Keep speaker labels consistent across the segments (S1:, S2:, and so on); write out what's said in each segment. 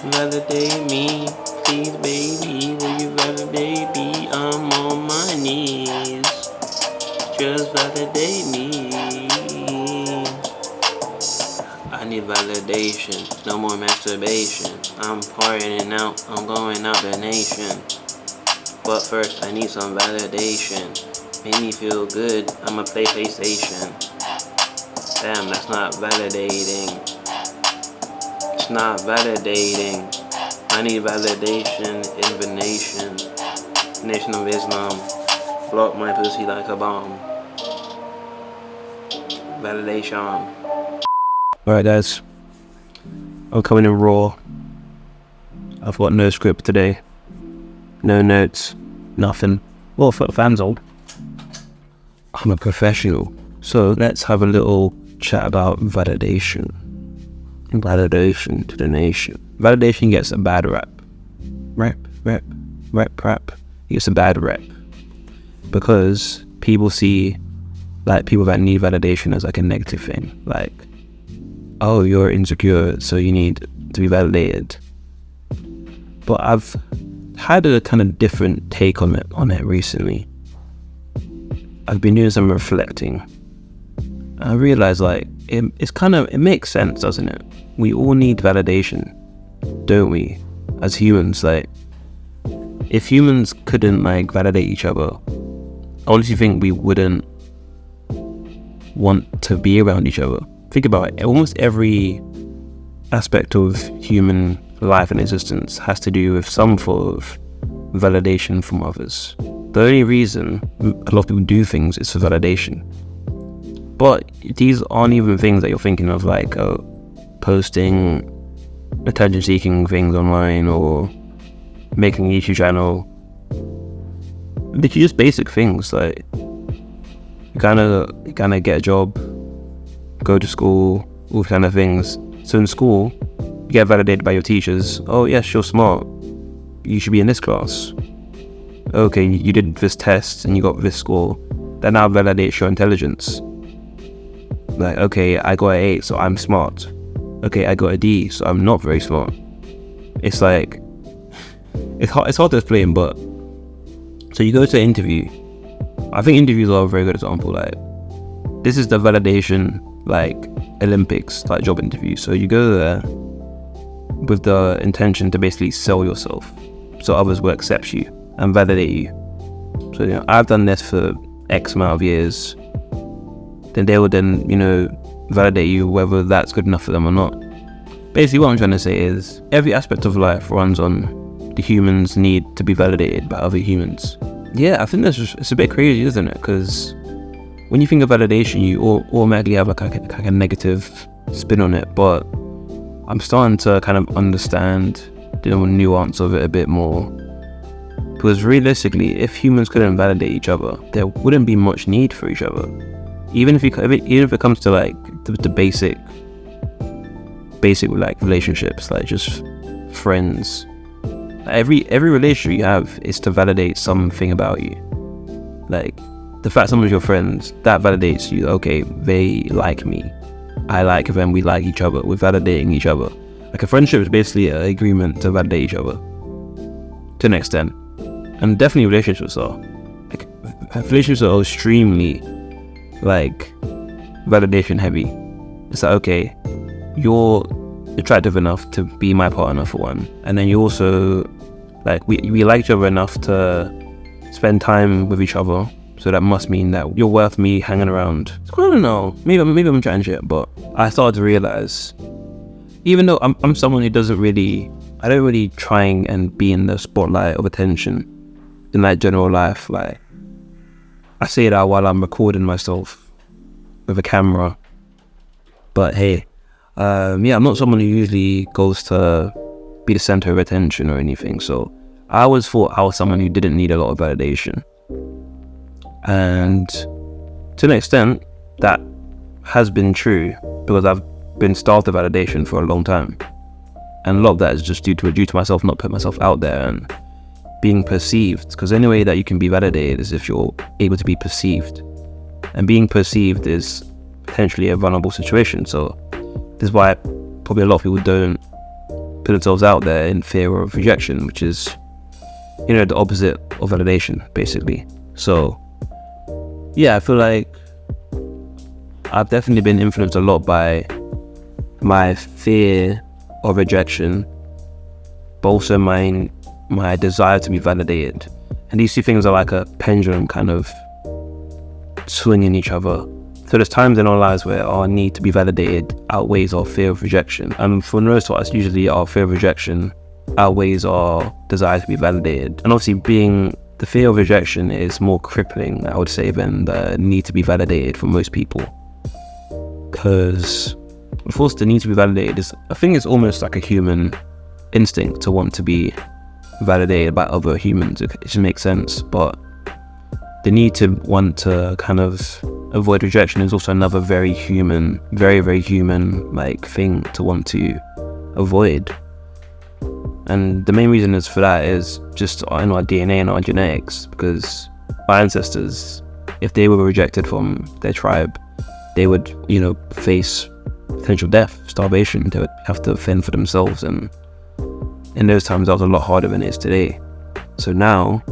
S1: Validate me, please, baby. Will you validate me? I'm on my knees. Just validate me. I need validation, no more masturbation. I'm partying out, I'm going out the nation. But first, I need some validation. Make me feel good, I'ma play PlayStation. Damn, that's not validating. It's not validating. I need validation, invention. Nation of Islam, block my pussy like a bomb. Validation. Alright guys, I'm coming in raw. I've got no script today. No notes, nothing. Well, for the fans old. I'm a professional. So let's have a little chat about validation. Validation to the nation. Validation gets a bad rap. Rap. It gets a bad rap. Because people see like people that need validation as like a negative thing. Like, oh, you're insecure, so you need to be validated. But I've had a kind of different take on it recently. I've been doing some reflecting. I realized like it makes sense, doesn't it? We all need validation, don't we? As humans, like if humans couldn't like validate each other, honestly think we wouldn't want to be around each other. Think about it. Almost every aspect of human life and existence has to do with some form of validation from others. The only reason a lot of people do things is for validation. But these aren't even things that you're thinking of, like posting attention-seeking things online or making a YouTube channel. They're just basic things, like you kind of get a job, go to school, all kind of things. So in school, you get validated by your teachers. Oh yes, you're smart. You should be in this class. Okay, you did this test and you got this score. That now validates your intelligence. Like, okay, I got an 8, so I'm smart. Okay, I got a D, so I'm not very smart. It's like, it's hard to explain, but so you go to an interview. I think interviews are a very good example. Like, this is the validation, like Olympics, like job interview. So you go there with the intention to basically sell yourself, so others will accept you and validate you. So I've done this for X amount of years. Then they will then validate you whether that's good enough for them or not. Basically, what I'm trying to say is every aspect of life runs on the humans' need to be validated by other humans. Yeah, I think it's a bit crazy, isn't it? Because when you think of validation, you automatically have like a negative spin on it. But I'm starting to kind of understand the nuance of it a bit more. Because realistically, if humans couldn't validate each other, there wouldn't be much need for each other. Even if it comes to like the basic like relationships, like just friends. Every relationship you have is to validate something about you. Like the fact someone's your friend, that validates you. Okay, they like me, I like them, we like each other. We're validating each other. Like a friendship is basically an agreement to validate each other to an extent. And definitely relationships are. Like relationships are extremely like validation heavy. It's like, okay, you're attractive enough to be my partner for one, and then you also like we like each other enough to spend time with each other, so that must mean that you're worth me hanging around. I don't know, maybe I'm trying shit, but I started to realize, even though I'm someone who I don't really try and be in the spotlight of attention in like general life. Like I say that while I'm recording myself with a camera, but hey, I'm not someone who usually goes to be the center of attention or anything. So I always thought I was someone who didn't need a lot of validation, and to an extent that has been true because I've been starved of validation for a long time, and a lot of that is just due to myself not putting myself out there and being perceived. Because the only way that you can be validated is if you're able to be perceived, and being perceived is potentially a vulnerable situation. So this is why probably a lot of people don't put themselves out there in fear of rejection, which is, the opposite of validation, basically. So, yeah, I feel like I've definitely been influenced a lot by my fear of rejection, but also my desire to be validated. And these two things are like a pendulum kind of swinging each other. So there's times in our lives where our need to be validated outweighs our fear of rejection. And for most of us, usually our fear of rejection outweighs our desire to be validated. And obviously the fear of rejection is more crippling, I would say, than the need to be validated for most people. Because, of course, the need to be validated I think it's almost like a human instinct to want to be validated by other humans. It just makes sense. But the need to want to kind of avoid rejection is also another very human, very, very human thing to want to avoid. And the main reason is for that is just in our DNA and our genetics, because our ancestors, if they were rejected from their tribe, they would, face potential death, starvation. They would have to fend for themselves, and in those times that was a lot harder than it is today. So now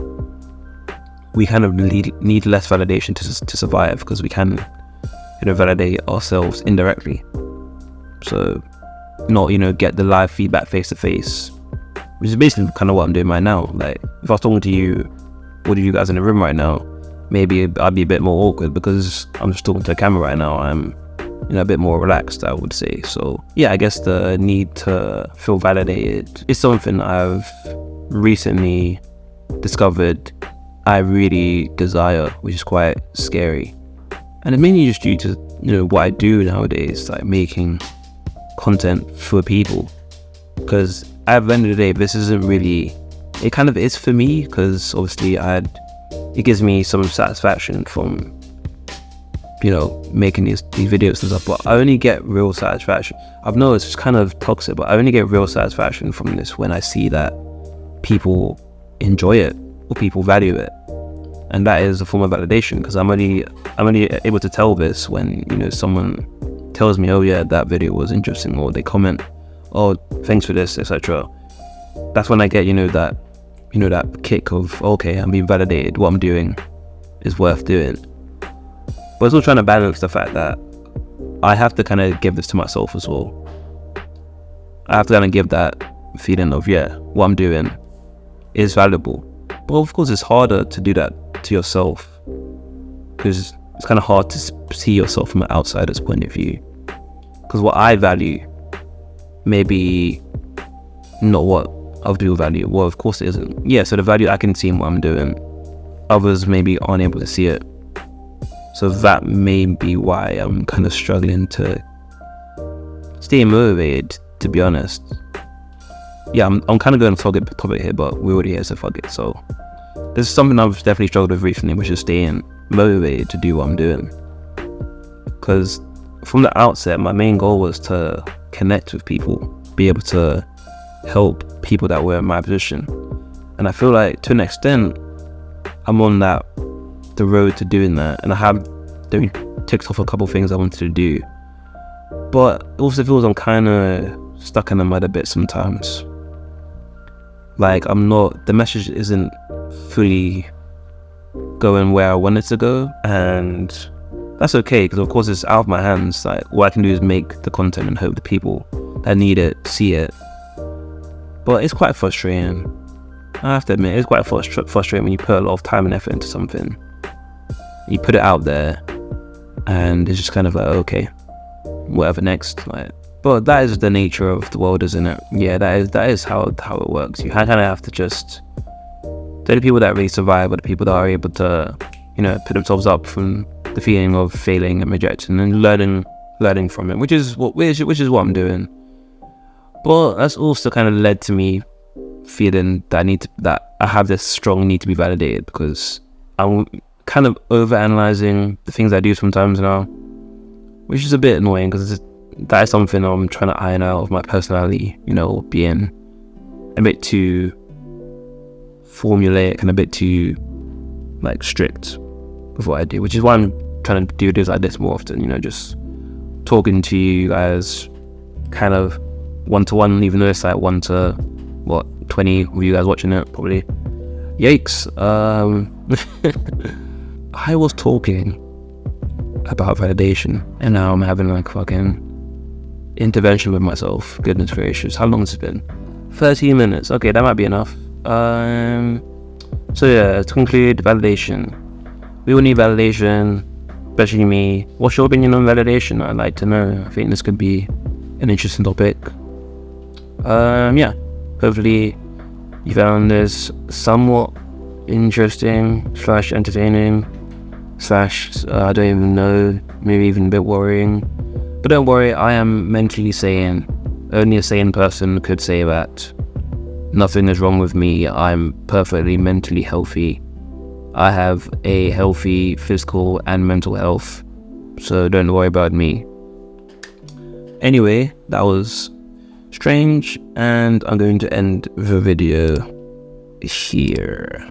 S1: we kind of need less validation to survive, because we can, validate ourselves indirectly. So not, get the live feedback face to face, which is basically kind of what I'm doing right now. Like, if I was talking to you, all of you guys in the room right now, maybe I'd be a bit more awkward because I'm just talking to a camera right now. I'm, a bit more relaxed, I would say. So yeah, I guess the need to feel validated is something I've recently discovered I really desire, which is quite scary. And it's mainly just due to, what I do nowadays, like making content for people. Because at the end of the day, this isn't really, it kind of is for me, because obviously it gives me some satisfaction from, making these videos and stuff, but I only get real satisfaction. I've noticed it's kind of toxic, but I only get real satisfaction from this when I see that people enjoy it or people value it. And that is a form of validation, because I'm only able to tell this when, someone tells me, oh yeah, that video was interesting, or they comment, oh, thanks for this, etc. That's when I get, that kick of, okay, I'm being validated, what I'm doing is worth doing. But it's also trying to balance the fact that I have to kind of give this to myself as well. I have to kind of give that feeling of, yeah, what I'm doing is valuable. But of course, it's harder to do that to yourself, because it's kind of hard to see yourself from an outsider's point of view. Because what I value may be not what other people value. Well, of course it isn't. Yeah, so the value I can see in what I'm doing, others maybe aren't able to see it. So that may be why I'm kind of struggling to stay motivated, to be honest. Yeah, I'm kind of going to topic here, but we're already here, so fuck it. So this is something I've definitely struggled with recently, which is staying motivated to do what I'm doing. Because from the outset, my main goal was to connect with people, be able to help people that were in my position. And I feel like to an extent, I'm on the road to doing that, and I have ticked off a couple things I wanted to do. But it also feels I'm kind of stuck in the mud a bit sometimes. Like the message isn't fully going where I want it to go, and that's okay, because of course it's out of my hands. Like, what I can do is make the content and hope the people that need it see it. But it's quite frustrating. I have to admit, it's quite frustrating when you put a lot of time and effort into something. You put it out there, and it's just kind of like, okay, whatever next. But that is the nature of the world, isn't it? Yeah, that is how it works. You kind of have to just, they're the people that really survive, are the people that are able to, put themselves up from the feeling of failing and rejection and learning from it, which is what I'm doing. But that's also kind of led to me feeling that I have this strong need to be validated, because I'm kind of overanalyzing the things I do sometimes now, which is a bit annoying, because that is something I'm trying to iron out of my personality, being a bit too formulaic and a bit too strict with what I do, which is why I'm trying to do videos like this more often, just talking to you guys, kind of 1-to-1, even though it's like 1 to 20 of you guys watching it, probably. Yikes. I was talking about validation, and now I'm having like fucking intervention with myself. Goodness gracious, how long has it been? 30 minutes. Okay, that might be enough. So yeah, to conclude, validation. We all need validation, especially me. What's your opinion on validation? I'd like to know. I think this could be an interesting topic. Yeah, hopefully you found this somewhat interesting / entertaining / I don't even know, maybe even a bit worrying. But don't worry, I am mentally sane. Only a sane person could say that. Nothing is wrong with me. I'm perfectly mentally healthy. I have a healthy physical and mental health, so don't worry about me. Anyway, that was strange, and I'm going to end the video here.